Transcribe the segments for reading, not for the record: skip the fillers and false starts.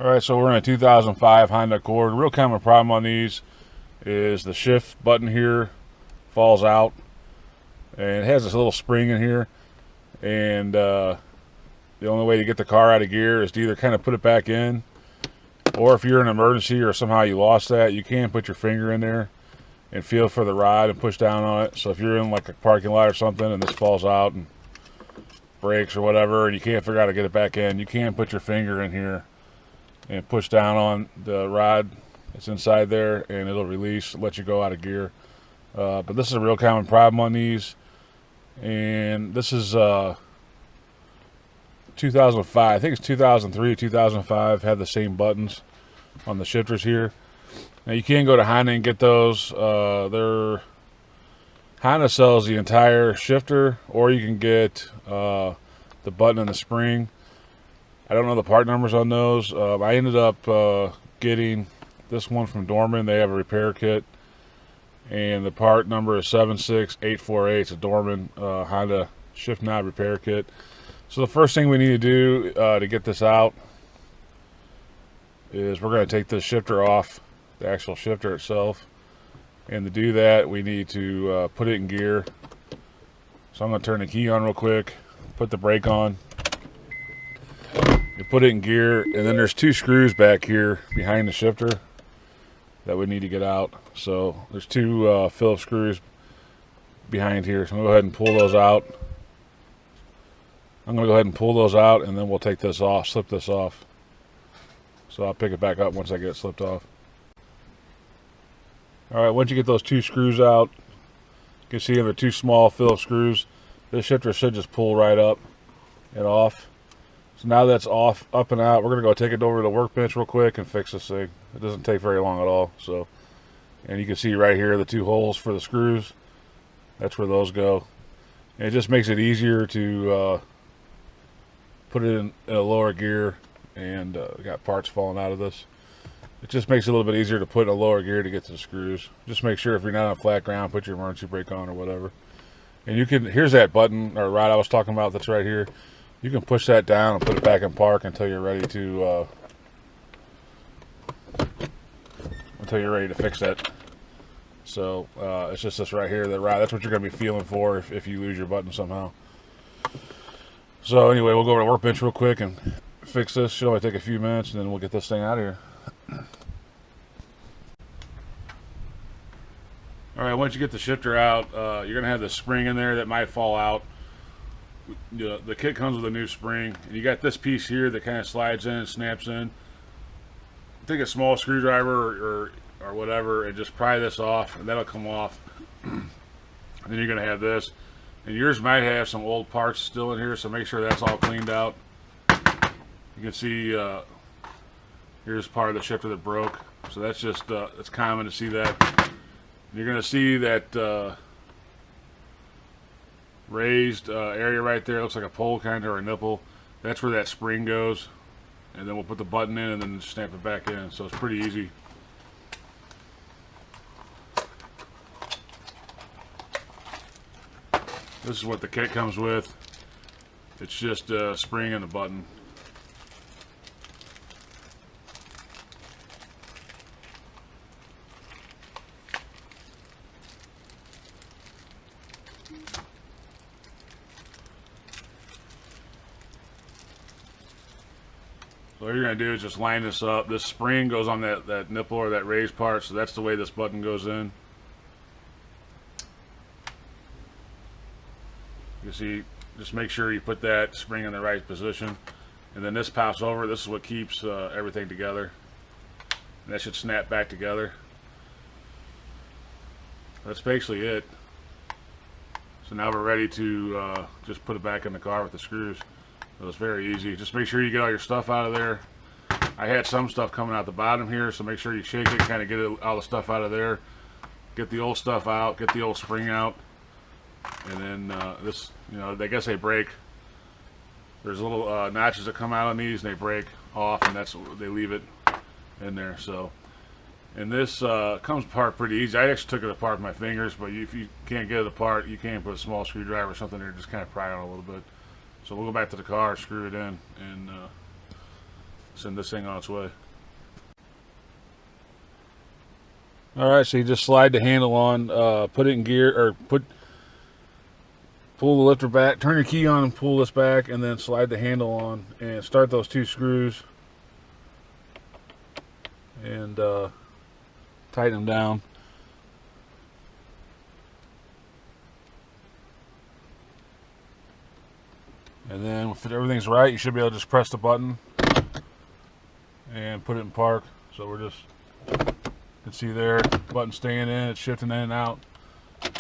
Alright, so we're in a 2005 Honda Accord. Real common problem on these is the shift button here falls out, and it has this little spring in here, and the only way to get the car out of gear is to either kind of put it back in, or if you're in an emergency or somehow you lost that, you can put your finger in there and feel for the rod and push down on it. So if you're in like a parking lot or something and this falls out and breaks or whatever and you can't figure out how to get it back in, you can put your finger in here and push down on the rod that's inside there, and it'll release, let you go out of gear. But this is a real common problem on these, and this is 2005. I think it's 2003 or 2005 had the same buttons on the shifters here. Now you can go to Honda and get those. Honda sells the entire shifter, or you can get the button and the spring. I don't know the part numbers on those. I ended up getting this one from Dorman. They have a repair kit, and the part number is 76848. It's a Dorman Honda shift knob repair kit. So the first thing we need to do to get this out is we're going to take this shifter off, the actual shifter itself, and to do that we need to put it in gear. So I'm going to turn the key on real quick, put the brake on, you put it in gear, and then there's two screws back here behind the shifter that we need to get out. So there's two Phillips screws behind here, so I'm going to go ahead and pull those out. I'm going to go ahead and pull those out, and then we'll take this off, slip this off. So I'll pick it back up once I get it slipped off. Alright, once you get those two screws out, you can see they're two small Phillips screws. This shifter should just pull right up and off. So now that's off, up and out, we're going to go take it over to the workbench real quick and fix this thing. It doesn't take very long at all. So, and you can see right here the two holes for the screws. That's where those go. And it just makes it easier to put it in a lower gear, and got parts falling out of this. It just makes it a little bit easier to put in a lower gear to get to the screws. Just make sure if you're not on flat ground, put your emergency brake on or whatever. And you can, here's that button or rod I was talking about that's right here. You can push that down and put it back in park until you're ready to fix that. So it's just this right here, the rod. That's what you're going to be feeling for if you lose your button somehow. So anyway, we'll go over to the workbench real quick and fix this. Should only take a few minutes, and then we'll get this thing out of here. Alright, once you get the shifter out, you're going to have the spring in there that might fall out. The kit comes with a new spring, and you got this piece here that kind of slides in and snaps in. Take a small screwdriver or whatever and just pry this off, and that'll come off. And then you're going to have this, and yours might have some old parts still in here, so make sure that's all cleaned out. You can see here's part of the shifter that broke, so that's just it's common to see that. You're going to see that raised area right there. It looks like a pole kind of, or a nipple. That's where that spring goes, and then we'll put the button in and then snap it back in. So it's pretty easy. This is what the kit comes with. It's just a spring and a button. So what you're going to do is just line this up. This spring goes on that nipple or that raised part, so that's the way this button goes in. You see, just make sure you put that spring in the right position, and then this pops over. This is what keeps everything together. And that should snap back together. That's basically it. So now we're ready to just put it back in the car with the screws. So it's very easy. Just make sure you get all your stuff out of there. I had some stuff coming out the bottom here, so make sure you shake it, kind of get all the stuff out of there. Get the old stuff out, get the old spring out. And then this, you know, I guess they break. There's little notches that come out on these, and they break off, and that's they leave it in there. So, and this comes apart pretty easy. I actually took it apart with my fingers, but if you can't get it apart, you can put a small screwdriver or something there, just kind of pry it on a little bit. So we'll go back to the car, screw it in, and send this thing on its way. Alright, so you just slide the handle on, put it in gear, or pull the lifter back, turn your key on and pull this back, and then slide the handle on and start those 2 screws and tighten them down. And then if everything's right, you should be able to just press the button and put it in park. So we're just, you can see there, button staying in, it's shifting in and out.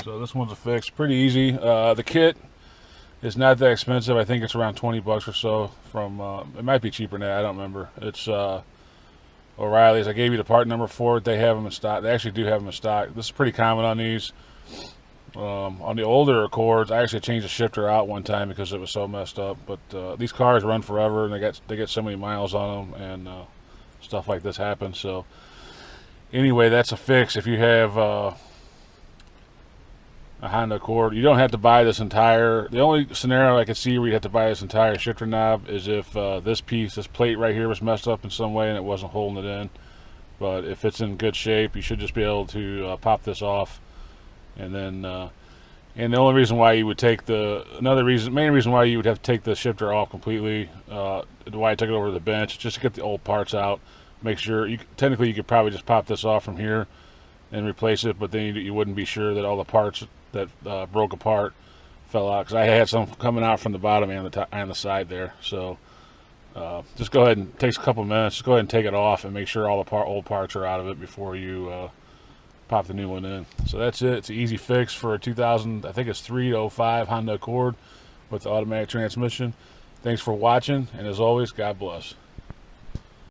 So this one's a fix, pretty easy. The kit is not that expensive. I think it's around 20 bucks or so from, it might be cheaper than that, I don't remember. It's O'Reilly's. I gave you the part number for it. They have them in stock. They actually do have them in stock. This is pretty common on these. On the older Accords, I actually changed the shifter out one time because it was so messed up. But these cars run forever, and they get so many miles on them, and stuff like this happens. So anyway, that's a fix. If you have a Honda Accord, you don't have to buy this entire. The only scenario I could see where you have to buy this entire shifter knob is if this plate right here was messed up in some way and it wasn't holding it in. But if it's in good shape, you should just be able to pop this off. And then, and the only reason why you would take main reason why you would have to take the shifter off completely, why I took it over to the bench, just to get the old parts out. Make sure, technically you could probably just pop this off from here and replace it, but then you wouldn't be sure that all the parts that broke apart fell out, because I had some coming out from the bottom and the side there. So just go ahead and, it takes a couple minutes, just go ahead and take it off and make sure all the old parts are out of it before you pop the new one in. So that's it. It's an easy fix for a 2000, I think it's 305 Honda Accord with the automatic transmission. Thanks for watching, and as always, God bless.